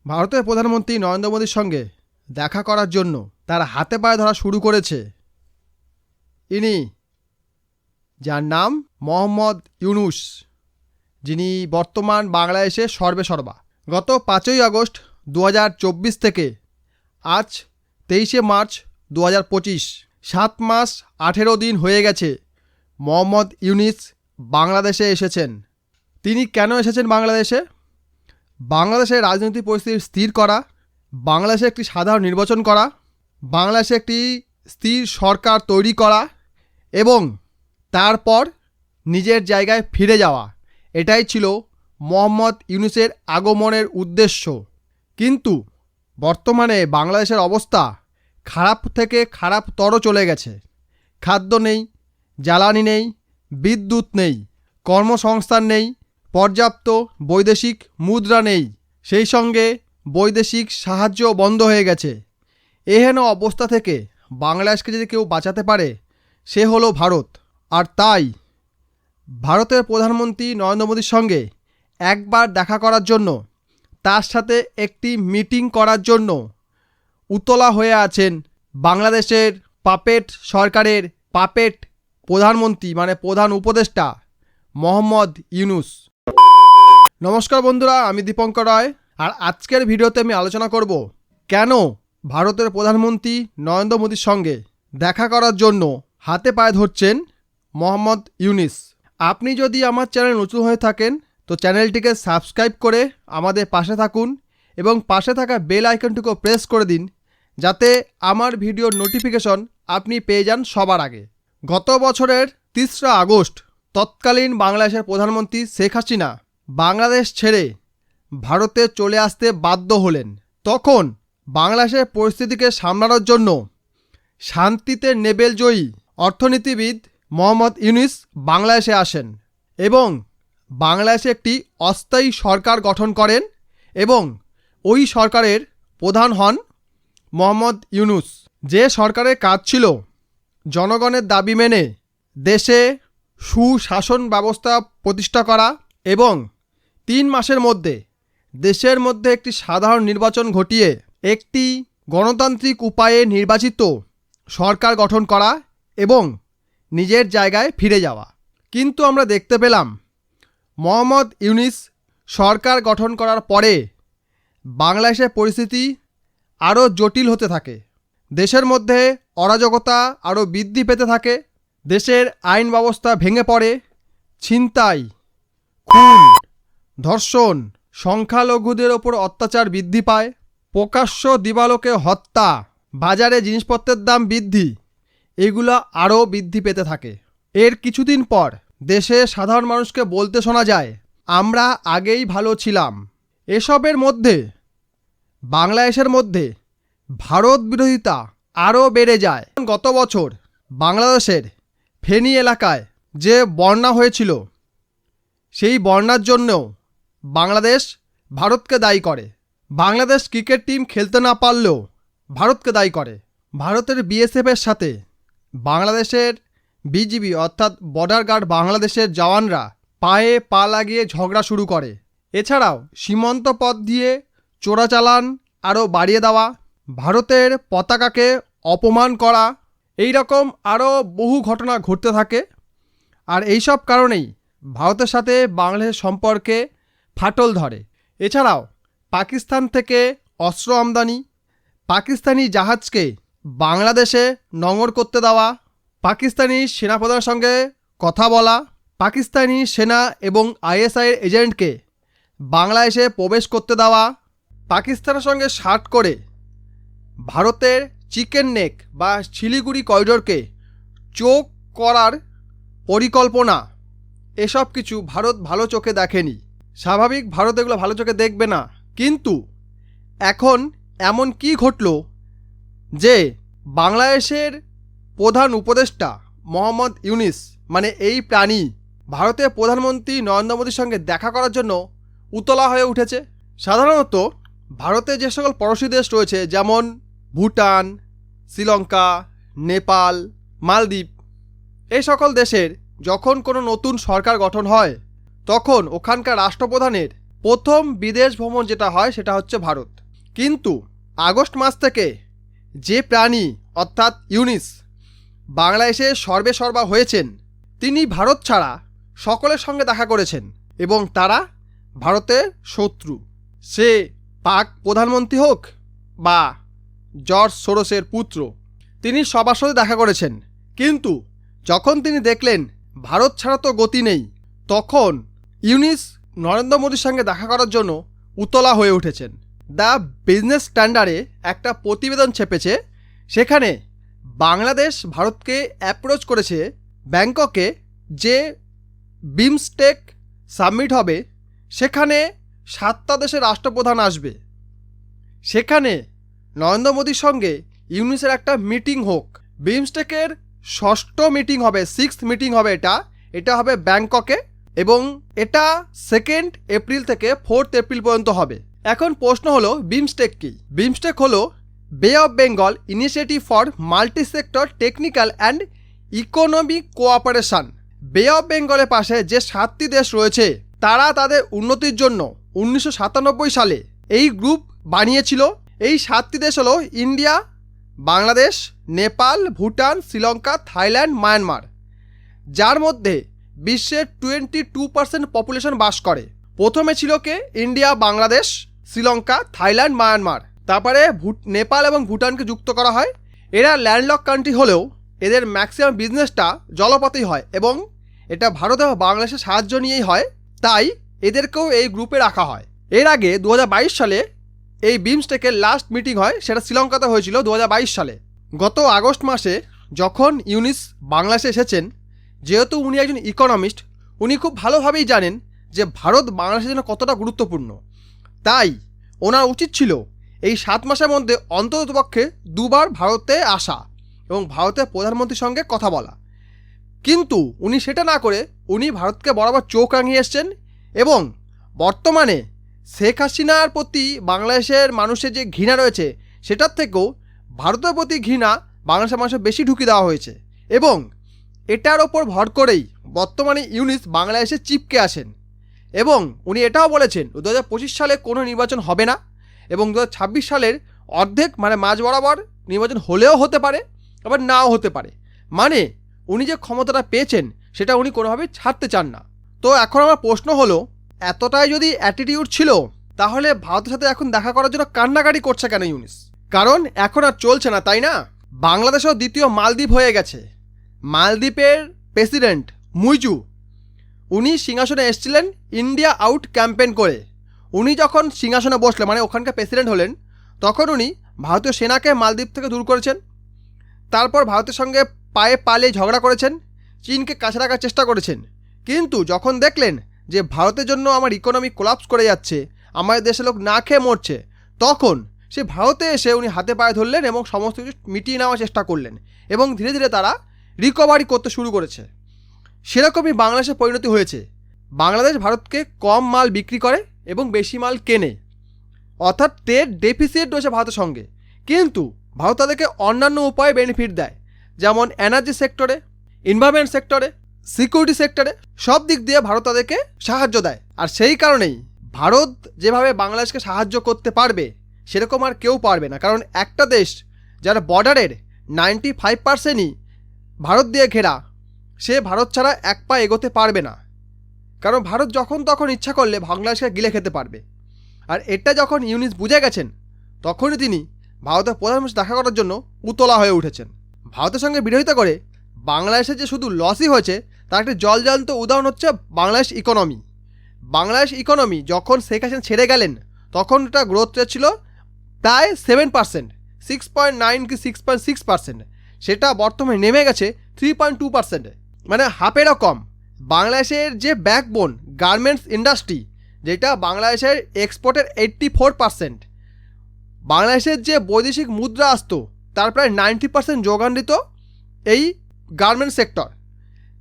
ভারতের প্রধানমন্ত্রী নরেন্দ্র মোদীর সঙ্গে দেখা করার জন্য তার হাতে পায়ে ধরা শুরু করেছে ইনি, যার নাম মোহাম্মদ ইউনূস, যিনি বর্তমান বাংলাদেশের সর্বেসর্বা। গত 5ই আগস্ট 2024 থেকে আজ 23শে মার্চ 2025, 7 মাস 18 দিন হয়ে গেছে মোহাম্মদ ইউনূস বাংলাদেশে এসেছেন। তিনি কেন এসেছেন বাংলাদেশে? বাংলাদেশের রাজনৈতিক পরিস্থিতি স্থির করা, বাংলাদেশে একটি সাধারণ নির্বাচন করা, বাংলাদেশে একটি স্থির সরকার তৈরি করা এবং তারপর নিজের জায়গায় ফিরে যাওয়া। এটাই ছিল মোহাম্মদ ইউনূসের আগমনের উদ্দেশ্য। কিন্তু বর্তমানে বাংলাদেশের অবস্থা খারাপ থেকে খারাপতর চলে গেছে। খাদ্য নেই, জ্বালানি নেই, বিদ্যুৎ নেই, কর্মসংস্থান নেই, পর্যাপ্ত বৈদেশিক মুদ্রা নেই, সেই সঙ্গে বৈদেশিক সাহায্য বন্ধ হয়ে গেছে। এহেন অবস্থা থেকে বাংলাদেশকে যদি কেউ বাঁচাতে পারে সে হলো ভারত। আর তাই ভারতের প্রধানমন্ত্রী নরেন্দ্র মোদীর সঙ্গে একবার দেখা করার জন্য, তার সাথে একটি মিটিং করার জন্য উতলা হয়ে আছেন বাংলাদেশের পাপেট সরকারের পাপেট প্রধানমন্ত্রী, মানে প্রধান উপদেষ্টা মোহাম্মদ ইউনূস। নমস্কার বন্ধুরা, আমি দীপঙ্কর রায়। আর আজকের ভিডিওতে আমি আলোচনা করব কেন ভারতের প্রধানমন্ত্রী নরেন্দ্র মোদীর সঙ্গে দেখা করার জন্য হাতে পায়ে ধরছেন মোহাম্মদ ইউনূস। আপনি যদি আমার চ্যানেল নতুন হয়ে থাকেন তো চ্যানেলটিকে সাবস্ক্রাইব করে আমাদের পাশে থাকুন এবং পাশে থাকা বেল আইকনটিকে প্রেস করে দিন, যাতে আমার ভিডিওর নোটিফিকেশন আপনি পেয়ে যান সবার আগে। গত বছরের 3রা আগস্ট তৎকালীন বাংলাদেশের প্রধানমন্ত্রী শেখ হাসিনা বাংলাদেশ ছেড়ে ভারতে চলে আসতে বাধ্য হলেন। তখন বাংলাদেশের পরিস্থিতিকে সামলানোর জন্য শান্তিতে নোবেলজয়ী অর্থনীতিবিদ মোহাম্মদ ইউনূস বাংলাদেশে আসেন এবং বাংলাদেশে একটি অস্থায়ী সরকার গঠন করেন এবং ওই সরকারের প্রধান হন মোহাম্মদ ইউনূস। যে সরকারের কাজ ছিল জনগণের দাবি মেনে দেশে সুশাসন ব্যবস্থা প্রতিষ্ঠা করা এবং 3 মাসের মধ্যে দেশের মধ্যে একটি সাধারণ নির্বাচন ঘটিয়ে একটি গণতান্ত্রিক উপায়ে নির্বাচিত সরকার গঠন করা এবং নিজের জায়গায় ফিরে যাওয়া। কিন্তু আমরা দেখতে পেলাম মোহাম্মদ ইউনূস সরকার গঠন করার পরে বাংলাদেশের পরিস্থিতি আরও জটিল হতে থাকে। দেশের মধ্যে অরাজকতা আরও বৃদ্ধি পেতে থাকে, দেশের আইন ব্যবস্থা ভেঙে পড়ে, ছিনতাই, খুন, ধর্ষণ, সংখ্যালঘুদের ওপর অত্যাচার বৃদ্ধি পায়, প্রকাশ্য দিবালোকে হত্যা, বাজারে জিনিসপত্রের দাম বৃদ্ধি, এগুলো আরও বৃদ্ধি পেতে থাকে। এর কিছুদিন পর দেশে সাধারণ মানুষকে বলতে শোনা যায়, আমরা আগেই ভালো ছিলাম। এসবের মধ্যে বাংলাদেশের মধ্যে ভারত বিরোধিতা আরও বেড়ে যায়। গত বছর বাংলাদেশের ফেনী এলাকায় যে বন্যা হয়েছিল, সেই বন্যার জন্যও বাংলাদেশ ভারতকে দায়ী করে। বাংলাদেশ ক্রিকেট টিম খেলতে না পারলেও ভারতকে দায়ী করে। ভারতের বিএসএফের সাথে বাংলাদেশের বিজিবি অর্থাৎ বর্ডার গার্ড বাংলাদেশের জওয়ানরা পায়ে পা লাগিয়ে ঝগড়া শুরু করে। এছাড়াও সীমান্ত পথ দিয়ে চোরাচালান আরও বাড়িয়ে দেওয়া, ভারতের পতাকাকে অপমান করা, এই রকম আরও বহু ঘটনা ঘটতে থাকে। আর এইসব কারণেই ভারতের সাথে বাংলাদেশের সম্পর্কে ফাটল ধরে। এছাড়াও পাকিস্তান থেকে অস্ত্র আমদানি, পাকিস্তানি জাহাজকে বাংলাদেশে নোঙর করতে দেওয়া, পাকিস্তানি সেনাপ্রধানের সঙ্গে কথা বলা, পাকিস্তানি সেনা এবং আইএসআইয়ের এজেন্টকে বাংলাদেশে প্রবেশ করতে দেওয়া, পাকিস্তানের সঙ্গে শার্ট করে ভারতের চিকেন নেক বা শিলিগুড়ি করিডোরকে চোখ করার পরিকল্পনা, এসব কিছু ভারত ভালো চোখে দেখেনি। স্বাভাবিক, ভারত এগুলো ভালো চোখে দেখবে না। কিন্তু এখন এমন কি ঘটল যে বাংলাদেশের প্রধান উপদেষ্টা মোহাম্মদ ইউনূস, মানে এই প্রাণী, ভারতের প্রধানমন্ত্রী নরেন্দ্র মোদীর সঙ্গে দেখা করার জন্য উতলা হয়ে উঠেছে। সাধারণত ভারতে যে সকল পড়োশী দেশ রয়েছে, যেমন ভুটান, শ্রীলঙ্কা, নেপাল, মালদ্বীপ, এই সকল দেশের যখন কোনো নতুন সরকার গঠন হয় তখন ওখানকার রাষ্ট্রপ্রধানের প্রথম বিদেশ ভ্রমণ যেটা হয় সেটা হচ্ছে ভারত। কিন্তু আগস্ট মাস থেকে যে প্রাণী অর্থাৎ ইউনিস বাংলাদেশে সর্বেসর্বা হয়েছেন, তিনি ভারত ছাড়া সকলের সঙ্গে দেখা করেছেন এবং তারা ভারতের শত্রু। সে পাক প্রধানমন্ত্রী হোক বা জর্জ সোরসের পুত্র, তিনি সবার সাথে দেখা করেছেন। কিন্তু যখন তিনি দেখলেন ভারত ছাড়া তো গতি নেই, তখন ইউনিস নরেন্দ্র মোদীর সঙ্গে দেখা করার জন্য উতলা হয়ে উঠেছেন। দ্য বিজনেস স্ট্যান্ডার্ডে একটা প্রতিবেদন ছেপেছে, সেখানে বাংলাদেশ ভারতকে অ্যাপ্রোচ করেছে ব্যাংককে যে বিমস্টেক সামিট হবে, সেখানে 7টা দেশের রাষ্ট্রপ্রধান আসবে, সেখানে নরেন্দ্র মোদীর সঙ্গে ইউনিসের একটা মিটিং হোক। বিমস্টেকের 6ষ্ঠ মিটিং হবে, 6th মিটিং হবে, এটা হবে ব্যাংককে এবং এটা 2 এপ্রিল থেকে 4 এপ্রিল পর্যন্ত হবে। এখন প্রশ্ন হলো বিমস্টেক কি? বিমস্টেক হলো বে of Bengal initiative for multi sector technical and economic cooperation. বে অফ বেঙ্গলের পাশে যে 7টি দেশ রয়েছে, তারা তাদের উন্নতির জন্য 1997 সালে এই গ্রুপ বানিয়েছিল। এই 7টি দেশ হলো India, Bangladesh, Nepal, Bhutan, Sri Lanka, Thailand, Myanmar, যার মধ্যে বিশ্বের 22% পপুলেশন বাস করে। প্রথমে ছিল কে? India, Bangladesh, Sri Lanka, Thailand, Myanmar. তারপরে নেপাল এবং ভুটানকে যুক্ত করা হয়। এরা ল্যান্ডলক কান্ট্রি হলেও এদের ম্যাক্সিমাম বিজনেসটা জলপথেই হয় এবং এটা ভারত এবং বাংলাদেশের সাহায্য নিয়েই হয়, তাই এদেরকেও এই গ্রুপে রাখা হয়। এর আগে 2022 সালে এই বিমস্টেকের লাস্ট মিটিং হয়, সেটা শ্রীলঙ্কাতে হয়েছিল 2022 সালে। গত আগস্ট মাসে যখন ইউনিস বাংলাদেশে এসেছেন, যেহেতু উনি একজন ইকোনমিস্ট, উনি খুব ভালোভাবেই জানেন যে ভারত বাংলাদেশের জন্য কতটা গুরুত্বপূর্ণ, তাই ওনার উচিত ছিল এই 7 মাসের মধ্যে অন্ততপক্ষে 2 বার ভারতে আসা এবং ভারতের প্রধানমন্ত্রীর সঙ্গে কথা বলা। কিন্তু উনি সেটা না করে উনি ভারতকে বরাবর চোখ রাঙিয়ে এসছেন এবং বর্তমানে শেখ হাসিনার প্রতি বাংলাদেশের মানুষের যে ঘৃণা রয়েছে, সেটার থেকেও ভারতের প্রতি ঘৃণা বাংলাদেশের মানুষের বেশি ঢুকিয়ে দেওয়া হয়েছে এবং এটার ওপর ভর করেই বর্তমানে ইউনিস বাংলাদেশে চিপকে আসেন এবং উনি এটাও বলেছেন 2025 সালে কোনো নির্বাচন হবে না এবং 2026 সালের অর্ধেক মানে মাঝ বরাবর নির্বাচন হলেও হতে পারে, আবার নাও হতে পারে। মানে উনি যে ক্ষমতাটা পেয়েছেন সেটা উনি কোনোভাবেই ছাড়তে চান না। তো এখন আমার প্রশ্ন হলো, এতটাই যদি অ্যাটিটিউড ছিল, তাহলে ভারতের সাথে এখন দেখা করার জন্য কান্নাকাটি করছে কেন ইউনিস? কারণ এখন আর চলছে না, তাই না? বাংলাদেশও দ্বিতীয় মালদ্বীপ হয়ে গেছে। মালদ্বীপের প্রেসিডেন্ট মুইজু, উনি সিংহাসনে এসেছিলেন ইন্ডিয়া আউট ক্যাম্পেন করে। উনি যখন সিংহাসনে বসলেন, মানে ওখানকার প্রেসিডেন্ট হলেন, তখন উনি ভারতীয় সেনাকে মালদ্বীপ থেকে দূর করেছেন। তারপর ভারতের সঙ্গে পায়ে পালিয়ে ঝগড়া করেছেন, চীনকে কাছে রাখার চেষ্টা করেছেন। কিন্তু যখন দেখলেন যে ভারতের জন্য আমার ইকোনমি কোলাপস করে যাচ্ছে, আমাদের দেশের লোক না খেয়ে মরছে, তখন সে ভারতে এসে উনি হাতে পায়ে ধরলেন এবং সমস্ত কিছু মিটিয়ে নেওয়ার চেষ্টা করলেন এবং ধীরে ধীরে তারা রিকভারি করতে শুরু করেছে। সেরকমই বাংলাদেশের পরিণতি হয়েছে। বাংলাদেশ ভারতকে কম মাল বিক্রি করে এবং বেশি মাল কেনে, অর্থাৎ ট্রেড ডেফিসিট রয়েছে ভারতের সঙ্গে। কিন্তু ভারত তাদেরকে অন্যান্য উপায়ে বেনিফিট দেয়, যেমন এনার্জি সেক্টরে, এনভায়রনমেন্ট সেক্টরে, সিকিউরিটি সেক্টরে, সব দিক দিয়ে ভারত তাদেরকে সাহায্য দেয়। আর সেই কারণেই ভারত যেভাবে বাংলাদেশকে সাহায্য করতে পারবে, সেরকম আর কেউ পারবে না। কারণ একটা দেশ যার বর্ডারের 95%ই ভারত দিয়ে ঘেরা, সে ভারত ছাড়া এক পা এগোতে পারবে না। কারণ ভারত যখন তখন ইচ্ছা করলে বাংলাদেশকে গিলে খেতে পারবে। আর এটা যখন ইউনিস বুঝে গেছেন, তখনই তিনি ভারতের প্রধানমন্ত্রী দেখা করার জন্য উতলা হয়ে উঠেছেন। ভারতের সঙ্গে বিরোধিতা করে বাংলাদেশের যে শুধু লসই হয়েছে, তার একটি জলজান্ত উদাহরণ হচ্ছে বাংলাদেশ ইকোনমি। বাংলাদেশ ইকোনমি যখন শেখ হাসিনা ছেড়ে গেলেন, তখন এটা গ্রোথ রেট ছিল প্রায় 7%, 6.9 কি 6.6%। সেটা বর্তমানে নেমে গেছে 3.2%, মানে হাফেরও কম। বাংলাদেশের যে ব্যাকবোন গার্মেন্টস ইন্ডাস্ট্রি, যেটা বাংলাদেশের এক্সপোর্টের 84%, বাংলাদেশের যে বৈদেশিক মুদ্রা আসতো তার প্রায় 90% যোগান দিত এই গার্মেন্টস সেক্টর।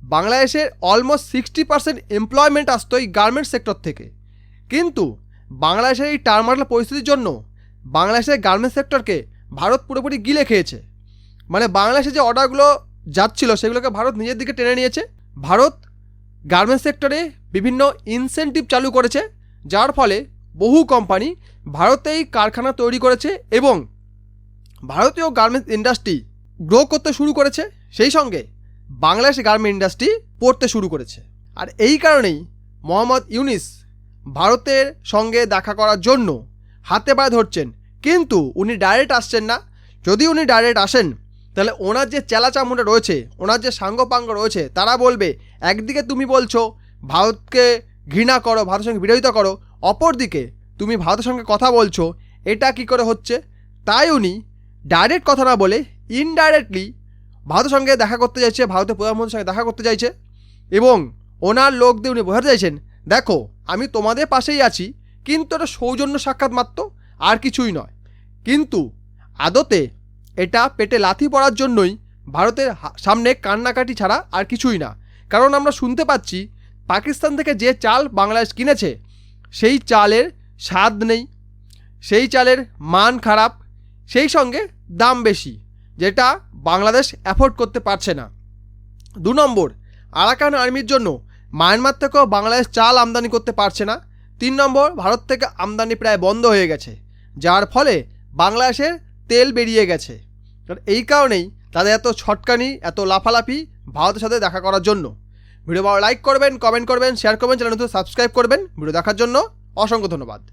বাংলাদেশের অলমোস্ট 60% এমপ্লয়মেন্ট আসতো এই গার্মেন্টস সেক্টর থেকে। কিন্তু বাংলাদেশের এই টার্মাটাল পরিস্থিতির জন্য বাংলাদেশের গার্মেন্টস সেক্টরকে ভারত পুরোপুরি গিলে খেয়েছে। মানে বাংলাদেশে যে অর্ডারগুলো যাচ্ছিল সেগুলোকে ভারত নিজের দিকে টেনে নিয়েছে। ভারত গার্মেন্টস সেক্টরে বিভিন্ন ইনসেন্টিভ চালু করেছে, যার ফলে বহু কোম্পানি ভারতেই কারখানা তৈরি করেছে এবং ভারতীয় গার্মেন্টস ইন্ডাস্ট্রি গ্রো করতে শুরু করেছে, সেই সঙ্গে বাংলাদেশি গার্মেন্ট ইন্ডাস্ট্রি পড়তে শুরু করেছে। আর এই কারণেই মোহাম্মদ ইউনুস ভারতের সঙ্গে দেখা করার জন্য হাতে পায়ে ধরছেন, কিন্তু উনি ডাইরেক্ট আসছেন না। যদি উনি ডাইরেক্ট আসেন তাহলে ওনার যে চেলাচামুন্ডা রয়েছে, ওনার যে সাঙ্গপাঙ্গ রয়েছে, তারা বলবে একদিকে তুমি বলছো ভারতকে ঘৃণা করো, ভারতের সঙ্গে বিরোধিতা করো, অপরদিকে তুমি ভারতের সঙ্গে কথা বলছো, এটা কি করে হচ্ছে? তাই উনি ডাইরেক্ট কথা না বলে ইনডাইরেক্টলি ভারতের সঙ্গে দেখা করতে চাইছে, ভারতের প্রধানমন্ত্রীর সঙ্গে দেখা করতে চাইছে এবং ওনার লোক দিয়ে উনি বোঝাতে চাইছেন দেখো আমি তোমাদের পাশেই আছি, কিন্তু এটা সৌজন্য সাক্ষাৎ মাত্র, আর কিছুই নয়। কিন্তু আদতে এটা পেটে লাথি পড়ার জন্যই ভারতের সামনে কান্নাকাটি ছাড়া আর কিছুই না। কারণ আমরা শুনতে পাচ্ছি পাকিস্তান থেকে যে চাল বাংলাদেশ কিনেছে সেই চালের স্বাদ নেই, সেই চালের মান খারাপ, সেই সঙ্গে দাম বেশি, যেটা বাংলাদেশ অ্যাফোর্ড করতে পারছে না। 2 নম্বর, আরাকান আর্মির জন্য মায়ানমার থেকেও বাংলাদেশ চাল আমদানি করতে পারছে না। 3 নম্বর, ভারত থেকে আমদানি প্রায় বন্ধ হয়ে গেছে, যার ফলে বাংলাদেশের তেল বেরিয়ে গেছে। এই কারণেই তাদের এত ছটকানি, এত লাফালাফি ভারতের সাথে দেখা করার জন্য। ভিডিও ভালো লাইক করবেন, কমেন্ট করবেন, শেয়ার করবেন, চ্যানেল সাবস্ক্রাইব করবেন। ভিডিও দেখার জন্য অসংখ্য ধন্যবাদ।